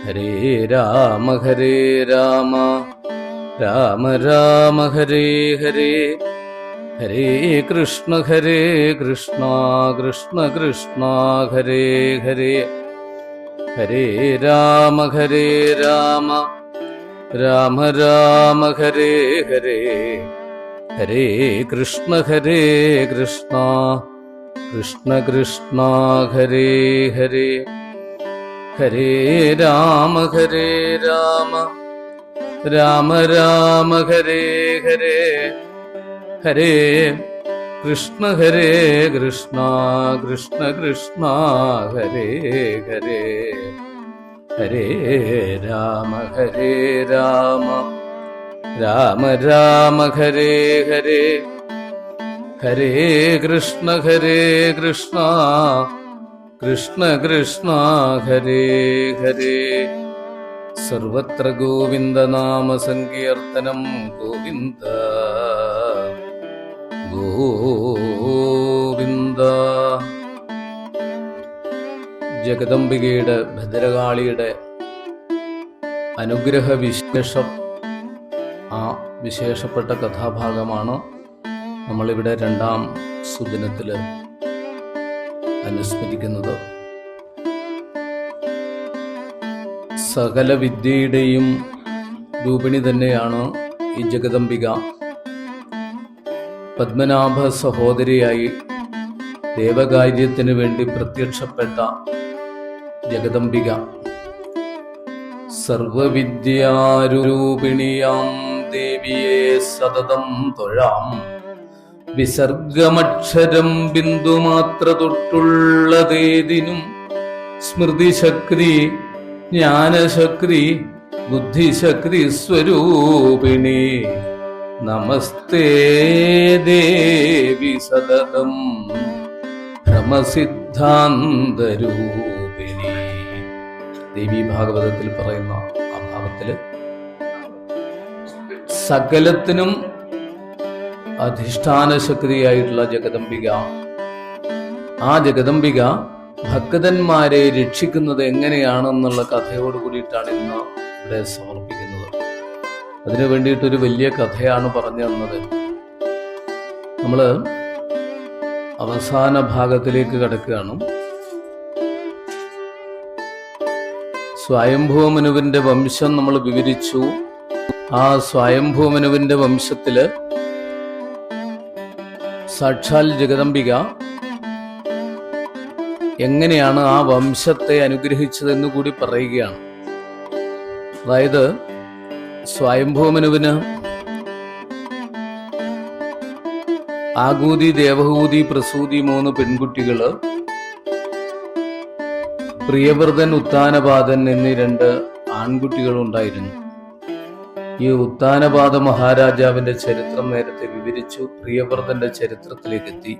ഹരേ രാമ രാമ രാമ ഹരേ ഹരേ, ഹരേ കൃഷ്ണ കൃഷ്ണ കൃഷ്ണ ഹരേ ഹരേ, ഹരേ രാമ രാമ രാമ ഹരേ ഹരേ, ഹരേ കൃഷ്ണ കൃഷ്ണ കൃഷ്ണ ഹരേ ഹരേ, ഹരേ രാമ രാമ രാമ ഹരേ ഹരേ, ഹരേ കൃഷ്ണ കൃഷ്ണ കൃഷ്ണ ഹരേ ഹരേ, ഹരേ രാമ രാമ രാമ ഹരേ ഹരേ, ഹരേ കൃഷ്ണ കൃഷ്ണ കൃഷ്ണ ഹരേ ഹരേ. സർവത്ര ഗോവിന്ദ നാമ സങ്കീർത്തനം, ഗോവിന്ദ ഗോവിന്ദ. ജഗദംബികയുടെ, ഭദ്രകാളിയുടെ അനുഗ്രഹ വിശേഷം, ആ വിശേഷപ്പെട്ട കഥാഭാഗമാണ് നമ്മളിവിടെ രണ്ടാം സുദിനത്തിൽ അനുസ്മരിക്കുന്നത്. സകല വിദ്യയുടെയും രൂപിണി തന്നെയാണ് ഈ ജഗദംബിക. പത്മനാഭ സഹോദരിയായി ദേവകാര്യത്തിന് വേണ്ടി പ്രത്യക്ഷപ്പെട്ട ജഗദംബിക സർവവിദ്യാരൂപിണിയാം ദേവിയെ സതതം തൊഴാം. വിസർഗമക്ഷരം ബിന്ദുമാത്ര തൊട്ടുള്ളതേതിനും സ്മൃതിശക്തി ജ്ഞാനശക്തി ബുദ്ധിശക്തി സ്വരൂപിണി. നമസ്തേ ദേവി സതതം ഭ്രമസിദ്ധാന്തരൂപിണി. ദേവി ഭാഗവതത്തിൽ പറയുന്ന ആ ഭാഗത്തില് സകലത്തിനും അധിഷ്ഠാന ശക്തിയായിട്ടുള്ള ജഗദംബിക, ആ ജഗദംബിക ഭക്തന്മാരെ രക്ഷിക്കുന്നത് എങ്ങനെയാണെന്നുള്ള കഥയോട് കൂടിയിട്ടാണ് ഇന്ന് ഇവിടെ സമർപ്പിക്കുന്നത്. അതിനു വേണ്ടിയിട്ടൊരു വലിയ കഥയാണ് പറഞ്ഞു തന്നത്. നമ്മള് അവസാന ഭാഗത്തിലേക്ക് കടക്കുകയാണ്. സ്വയംഭൂമനുവിന്റെ വംശം നമ്മൾ വിവരിച്ചു. ആ സ്വയംഭൂമനുവിന്റെ വംശത്തില് സാക്ഷാൽ ജഗദംബിക എങ്ങനെയാണ് ആ വംശത്തെ അനുഗ്രഹിച്ചതെന്ന് കൂടി പറയുകയാണ്. അതായത് സ്വയംഭൂമനുവിന് ആകൂതി, ദേവഹൂതി, പ്രസൂതി 3 പെൺകുട്ടികള്, പ്രിയവ്രതൻ, ഉത്താനപാദൻ എന്നീ 2 ആൺകുട്ടികളുണ്ടായിരുന്നു. ഈ ഉത്താനപാദ മഹാരാജാവിന്റെ ചരിത്രം നേരത്തെ വിവരിച്ചു. പ്രിയവ്രതന്റെ ചരിത്രത്തിലേക്ക് എത്തി.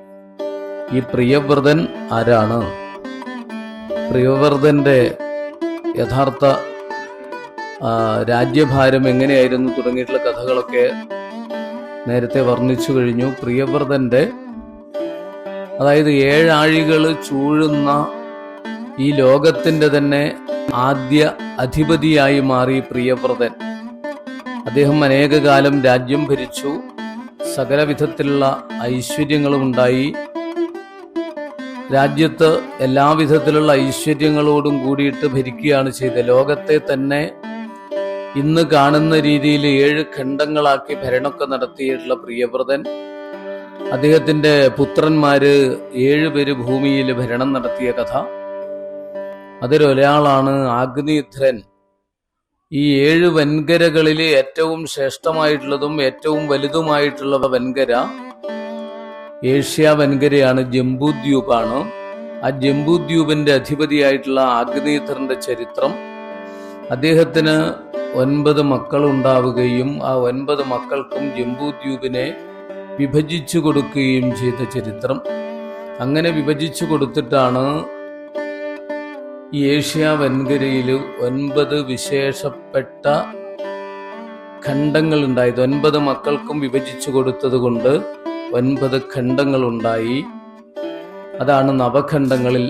ഈ പ്രിയവ്രതൻ ആരാണ്? പ്രിയവ്രതന്റെ യഥാർത്ഥ രാജ്യഭാരം എങ്ങനെയായിരുന്നു തുടങ്ങിയിട്ടുള്ള കഥകളൊക്കെ നേരത്തെ വർണ്ണിച്ചു കഴിഞ്ഞു. പ്രിയവ്രതന്റെ, അതായത് 7 ആഴികൾ ചൂഴുന്ന ഈ ലോകത്തിന്റെ തന്നെ ആദ്യ അധിപതിയായി മാറി പ്രിയവ്രതൻ. അദ്ദേഹം അനേക കാലം രാജ്യം ഭരിച്ചു. സകല വിധത്തിലുള്ള ഐശ്വര്യങ്ങളും ഉണ്ടായി. രാജ്യത്ത് എല്ലാവിധത്തിലുള്ള ഐശ്വര്യങ്ങളോടും കൂടിയിട്ട് ഭരിക്കുകയാണ് ചെയ്തത്. ലോകത്തെ തന്നെ ഇന്ന് കാണുന്ന രീതിയിൽ 7 ഖണ്ഡങ്ങളാക്കി ഭരണമൊക്കെ നടത്തിയിട്ടുള്ള പ്രിയവ്രതൻ, അദ്ദേഹത്തിന്റെ പുത്രന്മാര് 7 പേര് ഭൂമിയിൽ ഭരണം നടത്തിയ കഥ. അതിലൊരാളാണ് ആഗ്നേയധ്രൻ. ഈ 7 വൻകരകളിൽ ഏറ്റവും ശ്രേഷ്ഠമായിട്ടുള്ളതും ഏറ്റവും വലുതുമായിട്ടുള്ള വൻകര ഏഷ്യ വൻകരയാണ്, ജംബൂദ്വീപാണ്. ആ ജംബൂദ്വീപിന്റെ അധിപതിയായിട്ടുള്ള ആഗ്നേയധ്രന്റെ ചരിത്രം. അദ്ദേഹത്തിന് 9 മക്കളുണ്ടാവുകയും ആ 9 മക്കൾക്കും ജംബൂദ്വീപിനെ വിഭജിച്ചു കൊടുക്കുകയും ചെയ്ത ചരിത്രം. അങ്ങനെ വിഭജിച്ചു കൊടുത്തിട്ടാണ് ഈ ഏഷ്യ വൻകരയിൽ 9 വിശേഷപ്പെട്ട ഖണ്ഡങ്ങൾ ഉണ്ടായത്. 9 മക്കൾക്കും വിഭജിച്ചു കൊടുത്തത് കൊണ്ട് 9 ഖണ്ഡങ്ങൾ ഉണ്ടായി. അതാണ് നവഖണ്ഡങ്ങളിൽ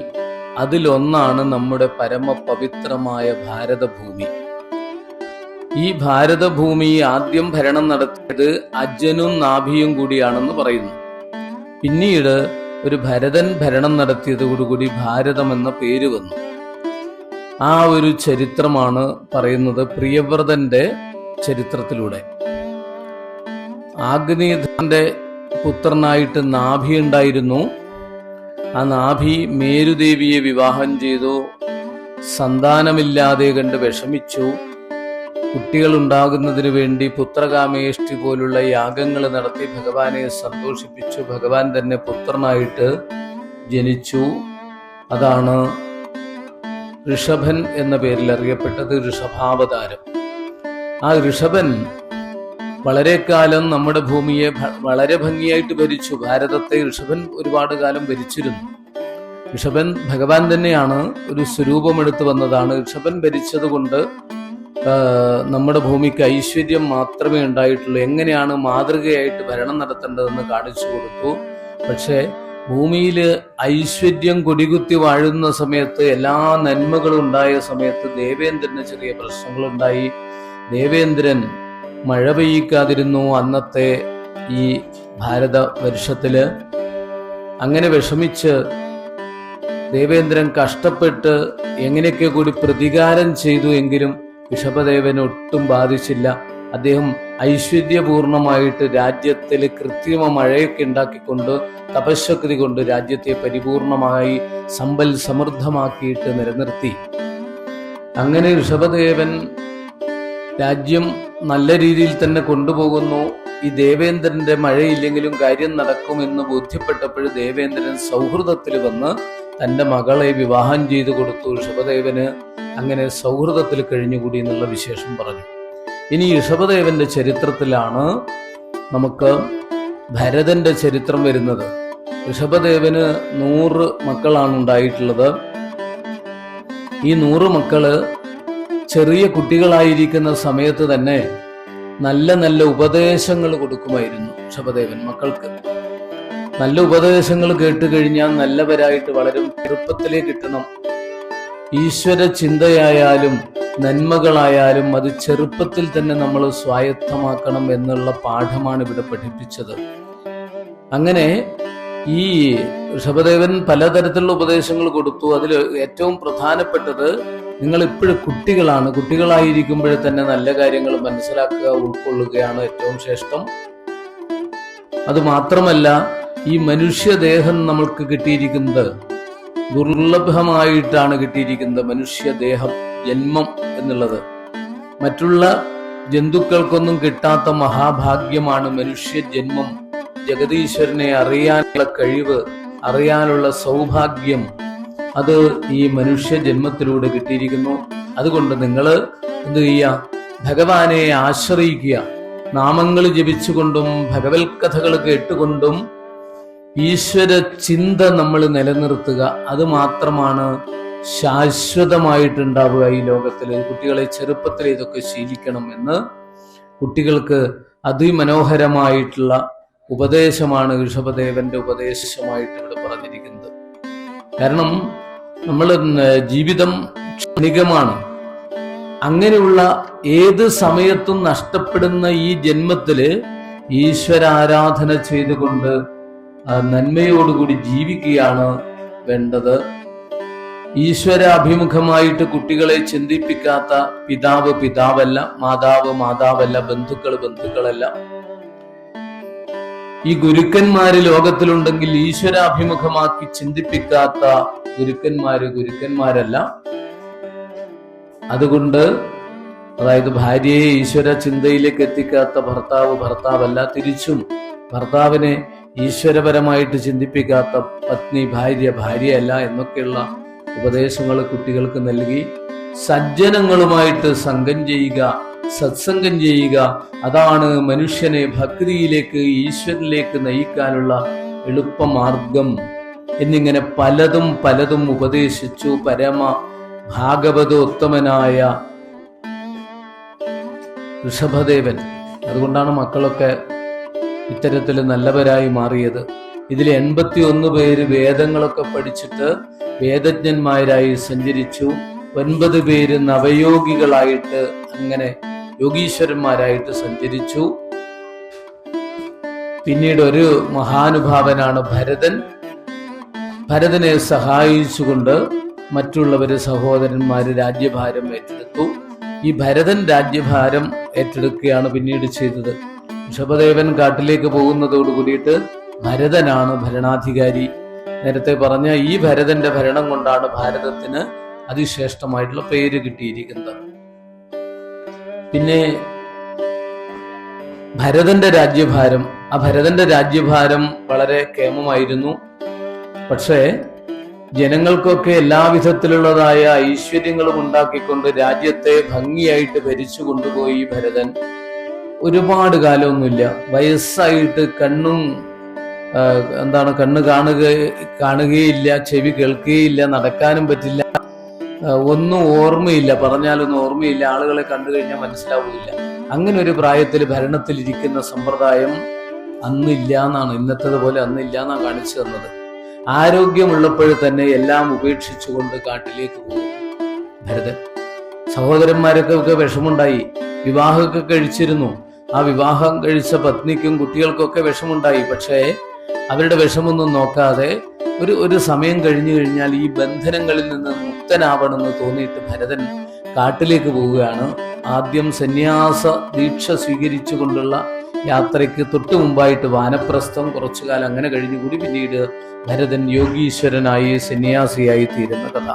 അതിലൊന്നാണ് നമ്മുടെ പരമപവിത്രമായ ഭാരതഭൂമി. ഈ ഭാരതഭൂമി ആദ്യം ഭരണം നടത്തിയത് അജ്ജനും നാഭിയും കൂടിയാണെന്ന് പറയുന്നു. പിന്നീട് ഒരു ഭരതൻ ഭരണം നടത്തിയതോടുകൂടി ഭാരതം എന്ന പേര് വന്നു. ആ ഒരു ചരിത്രമാണ് പറയുന്നത് പ്രിയവ്രതന്റെ ചരിത്രത്തിലൂടെ. ആഗ്നേയന്റെ പുത്രനായിട്ട് നാഭി ഉണ്ടായിരുന്നു. ആ നാഭി മേരുദേവിയെ വിവാഹം ചെയ്തു. സന്താനമില്ലാതെ കണ്ട് വിഷമിച്ചു. കുട്ടികൾ ഉണ്ടാകുന്നതിന് വേണ്ടി പുത്രകാമേഷ്ടി പോലുള്ള യാഗങ്ങൾ നടത്തി ഭഗവാനെ സന്തോഷിപ്പിച്ചു. ഭഗവാൻ തന്നെ പുത്രനായിട്ട് ജനിച്ചു. അതാണ് ഋഷഭൻ എന്ന പേരിൽ അറിയപ്പെട്ടത്, ഋഷഭാവതാരം. ആ ഋഷഭൻ വളരെ കാലം നമ്മുടെ ഭൂമിയെ വളരെ ഭംഗിയായിട്ട് ഭരിച്ചു. ഭാരതത്തെ ഋഷഭൻ ഒരുപാട് കാലം ഭരിച്ചിരുന്നു. ഋഷഭൻ ഭഗവാൻ തന്നെയാണ്, ഒരു സ്വരൂപമെടുത്തു വന്നതാണ്. ഋഷഭൻ ഭരിച്ചത് കൊണ്ട് നമ്മുടെ ഭൂമിക്ക് ഐശ്വര്യം മാത്രമേ ഉണ്ടായിട്ടുള്ളൂ. എങ്ങനെയാണ് മാതൃകയായിട്ട് ഭരണം നടത്തേണ്ടതെന്ന് കാണിച്ചു കൊടുത്തു. പക്ഷേ ഭൂമിയിൽ ഐശ്വര്യം കൊടികുത്തി വാഴുന്ന സമയത്ത്, എല്ലാ നന്മകളും ഉണ്ടായ സമയത്ത് ദേവേന്ദ്രന് ചെറിയ പ്രശ്നങ്ങളുണ്ടായി. ദേവേന്ദ്രൻ മഴ പെയ്യിക്കാതിരുന്നു അന്നത്തെ ഈ ഭാരത വർഷത്തില്. അങ്ങനെ വിഷമിച്ച് ദേവേന്ദ്രൻ കഷ്ടപ്പെട്ട് എങ്ങനെയൊക്കെ കൂടി പ്രതികാരം ചെയ്തു. എങ്കിലും ഋഷഭദേവന് ഒട്ടും ബാധിച്ചില്ല. അദ്ദേഹം ഐശ്വര്യപൂർണമായിട്ട് രാജ്യത്തിൽ കൃത്രിമ മഴയൊക്കെ ഉണ്ടാക്കിക്കൊണ്ട് തപശക്തി കൊണ്ട് രാജ്യത്തെ പരിപൂർണമായി സമ്പൽ സമൃദ്ധമാക്കിയിട്ട് നിലനിർത്തി. അങ്ങനെ ഋഷഭദേവൻ രാജ്യം നല്ല രീതിയിൽ തന്നെ കൊണ്ടുപോകുന്നു. ഈ ദേവേന്ദ്രന്റെ മഴയില്ലെങ്കിലും കാര്യം നടക്കുമെന്ന് ബോധ്യപ്പെട്ടപ്പോൾ ദേവേന്ദ്രൻ സൗഹൃദത്തിൽ വന്ന് തന്റെ മകളെ വിവാഹം ചെയ്തു കൊടുത്തു ഋഷഭദേവന്. അങ്ങനെ സൗഹൃദത്തിൽ കഴിഞ്ഞുകൂടി എന്നുള്ള വിശേഷം പറഞ്ഞു. ഇനി ഋഷഭദേവന്റെ ചരിത്രത്തിലാണ് നമുക്ക് ഭരതന്റെ ചരിത്രം വരുന്നത്. ഋഷഭദേവന് 100 മക്കളാണ് ഉണ്ടായിട്ടുള്ളത്. ഈ 100 മക്കള് ചെറിയ കുട്ടികളായിരിക്കുന്ന സമയത്ത് തന്നെ നല്ല നല്ല ഉപദേശങ്ങൾ കൊടുക്കുമായിരുന്നു ഋഷഭദേവൻ മക്കൾക്ക്. നല്ല ഉപദേശങ്ങൾ കേട്ട് കഴിഞ്ഞാൽ നല്ലവരായിട്ട് വളരും. ചെറുപ്പത്തിലേ കിട്ടണം. ഈശ്വര ചിന്തയായാലും നന്മകളായാലും അത് ചെറുപ്പത്തിൽ തന്നെ നമ്മൾ സ്വായത്തമാക്കണം എന്നുള്ള പാഠമാണ് ഇവിടെ പഠിപ്പിച്ചത്. അങ്ങനെ ഈ ഋഷഭദേവൻ പലതരത്തിലുള്ള ഉപദേശങ്ങൾ കൊടുത്തു. അതിൽ ഏറ്റവും പ്രധാനപ്പെട്ടത്, നിങ്ങൾ ഇപ്പോഴും കുട്ടികളാണ്, കുട്ടികളായിരിക്കുമ്പോഴേ തന്നെ നല്ല കാര്യങ്ങൾ മനസ്സിലാക്കുക, ഉൾക്കൊള്ളുകയാണ് ഏറ്റവും ശ്രേഷ്ഠം. അത് മാത്രമല്ല, ഈ മനുഷ്യദേഹം നമ്മൾക്ക് കിട്ടിയിരിക്കുന്നത് ദുർലഭമായിട്ടാണ് കിട്ടിയിരിക്കുന്നത്. മനുഷ്യദേഹം, ജന്മം എന്നുള്ളത് മറ്റുള്ള ജന്തുക്കൾക്കൊന്നും കിട്ടാത്ത മഹാഭാഗ്യമാണ് മനുഷ്യ ജന്മം. ജഗദീശ്വരനെ അറിയാനുള്ള കഴിവ്, അറിയാനുള്ള സൗഭാഗ്യം, അത് ഈ മനുഷ്യ ജന്മത്തിലൂടെ കിട്ടിയിരിക്കുന്നു. അതുകൊണ്ട് നിങ്ങൾ എന്ത് ചെയ്യുക? ഭഗവാനെ ആശ്രയിക്കുക. നാമങ്ങൾ ജപിച്ചുകൊണ്ടും ഭഗവത് കഥകൾ കേട്ടുകൊണ്ടും ഈശ്വര ചിന്ത നമ്മൾ നിലനിർത്തുക. അത് മാത്രമാണ് ശാശ്വതമായിട്ടുണ്ടാവുക ഈ ലോകത്തിൽ. കുട്ടികളെ ചെറുപ്പത്തിൽ ഇതൊക്കെ ശീലിക്കണം എന്ന് കുട്ടികൾക്ക് അതിമനോഹരമായിട്ടുള്ള ഉപദേശമാണ് ഋഷഭദേവന്റെ ഉപദേശമായിട്ട് ഇവിടെ പറഞ്ഞിരിക്കുന്നത്. കാരണം നമ്മൾ ജീവിതം ക്ഷണികമാണ്. അങ്ങനെയുള്ള ഏത് സമയത്തും നഷ്ടപ്പെടുന്ന ഈ ജന്മത്തില് ഈശ്വരാരാധന ചെയ്തുകൊണ്ട് നന്മയോടുകൂടി ജീവിക്കുകയാണ് വേണ്ടത്. ഈശ്വരാഭിമുഖമായിട്ട് കുട്ടികളെ ചിന്തിപ്പിക്കാത്ത പിതാവ് പിതാവല്ല, മാതാവ് മാതാവല്ല, ബന്ധുക്കൾ ബന്ധുക്കളല്ല. ഈ ഗുരുക്കന്മാര് ലോകത്തിലുണ്ടെങ്കിൽ ഈശ്വരാഭിമുഖമാക്കി ചിന്തിപ്പിക്കാത്ത ഗുരുക്കന്മാര് ഗുരുക്കന്മാരല്ല. അതുകൊണ്ട് അതായത് ഭാര്യയെ ഈശ്വര ചിന്തയിലേക്ക് എത്തിക്കാത്ത ഭർത്താവ് ഭർത്താവല്ല, തിരിച്ചും ഭർത്താവിനെ ഈശ്വരപരമായിട്ട് ചിന്തിപ്പിക്കാത്ത പത്നി ഭാര്യ ഭാര്യയല്ല എന്നൊക്കെയുള്ള ഉപദേശങ്ങൾ കുട്ടികൾക്ക് നൽകി സജ്ജനങ്ങളുമായിട്ട് സംഘം ചെയ്യുക, സത്സംഗം ചെയ്യുക. അതാണ് മനുഷ്യനെ ഭക്തിയിലേക്ക് ഈശ്വരനിലേക്ക് നയിക്കാനുള്ള എളുപ്പമാർഗം എന്നിങ്ങനെ പലതും പലതും ഉപദേശിച്ചു പരമ ഭാഗവതോത്തമനായ ഋഷഭദേവൻ. അതുകൊണ്ടാണ് മക്കളൊക്കെ ഇത്തരത്തിൽ നല്ലവരായി മാറിയത്. ഇതിൽ 81 പേര് വേദങ്ങളൊക്കെ പഠിച്ചിട്ട് വേദജ്ഞന്മാരായി സഞ്ചരിച്ചു. 9 പേര് നവയോഗികളായിട്ട് അങ്ങനെ യോഗീശ്വരന്മാരായിട്ട് സഞ്ചരിച്ചു. പിന്നീട് ഒരു മഹാനുഭാവനാണ് ഭരതൻ. ഭരതനെ സഹായിച്ചുകൊണ്ട് മറ്റുള്ളവര് സഹോദരന്മാര് രാജ്യഭാരം ഏറ്റെടുത്തു. ഈ ഭരതൻ രാജ്യഭാരം ഏറ്റെടുക്കുകയാണ് പിന്നീട് ചെയ്തത്. ഋഷഭദേവൻ കാട്ടിലേക്ക് പോകുന്നതോട് കൂടിയിട്ട് ഭരതനാണ് ഭരണാധികാരി. നേരത്തെ പറഞ്ഞ ഈ ഭരതന്റെ ഭരണം കൊണ്ടാണ് ഭാരതത്തിന് അതിശ്രേഷ്ഠമായിട്ടുള്ള പേര് കിട്ടിയിരിക്കുന്നത്. പിന്നെ ഭരതന്റെ രാജ്യഭാരം, ആ ഭരതന്റെ രാജ്യഭാരം വളരെ കേമമായിരുന്നു. പക്ഷേ ജനങ്ങൾക്കൊക്കെ എല്ലാവിധത്തിലുള്ളതായ ഐശ്വര്യങ്ങളും ഉണ്ടാക്കിക്കൊണ്ട് രാജ്യത്തെ ഭംഗിയായിട്ട് ഭരിച്ചു കൊണ്ടുപോയി ഭരതൻ. ഒരുപാട് കാലമൊന്നുമില്ല, വയസ്സായിട്ട് കണ്ണു കാണുകയില്ല, ചെവി കേൾക്കുകയില്ല, നടക്കാനും പറ്റില്ല, ഒന്നും ഓർമ്മയില്ല, പറഞ്ഞാലൊന്നും ഓർമ്മയില്ല, ആളുകളെ കണ്ടു കഴിഞ്ഞാൽ മനസ്സിലാവില്ല. അങ്ങനെ ഒരു പ്രായത്തിൽ ഭരണത്തിലിരിക്കുന്ന സമ്പ്രദായം അന്നില്ല എന്നാണ്, ഇന്നത്തേതുപോലെ അന്നില്ല എന്നാണ് കാണിച്ചു തന്നത്. ആരോഗ്യമുള്ളപ്പോൾ തന്നെ എല്ലാം ഉപേക്ഷിച്ചുകൊണ്ട് കാട്ടിലേക്ക് പോകും ഭരതൻ. സഹോദരന്മാരൊക്കെ വിഷമുണ്ടായി, വിവാഹമൊക്കെ കഴിച്ചിരുന്നു. ആ വിവാഹം കഴിച്ച പത്നിക്കും കുട്ടികൾക്കൊക്കെ വിഷമുണ്ടായി. പക്ഷേ അവരുടെ വിഷമൊന്നും നോക്കാതെ ഒരു സമയം കഴിഞ്ഞു കഴിഞ്ഞാൽ ഈ ബന്ധനങ്ങളിൽ നിന്ന് മുക്തനാവണമെന്ന് തോന്നിയിട്ട് ഭരതൻ കാട്ടിലേക്ക് പോവുകയാണ്. ആദ്യം സന്യാസ ദീക്ഷ സ്വീകരിച്ചു കൊണ്ടുള്ള യാത്രയ്ക്ക് തൊട്ടു മുമ്പായിട്ട് വാനപ്രസ്ഥം, കുറച്ചു കാലം അങ്ങനെ കഴിഞ്ഞുകൂടി പിന്നീട് ഭരതൻ യോഗീശ്വരനായി സന്യാസിയായി തീരുന്ന കഥ.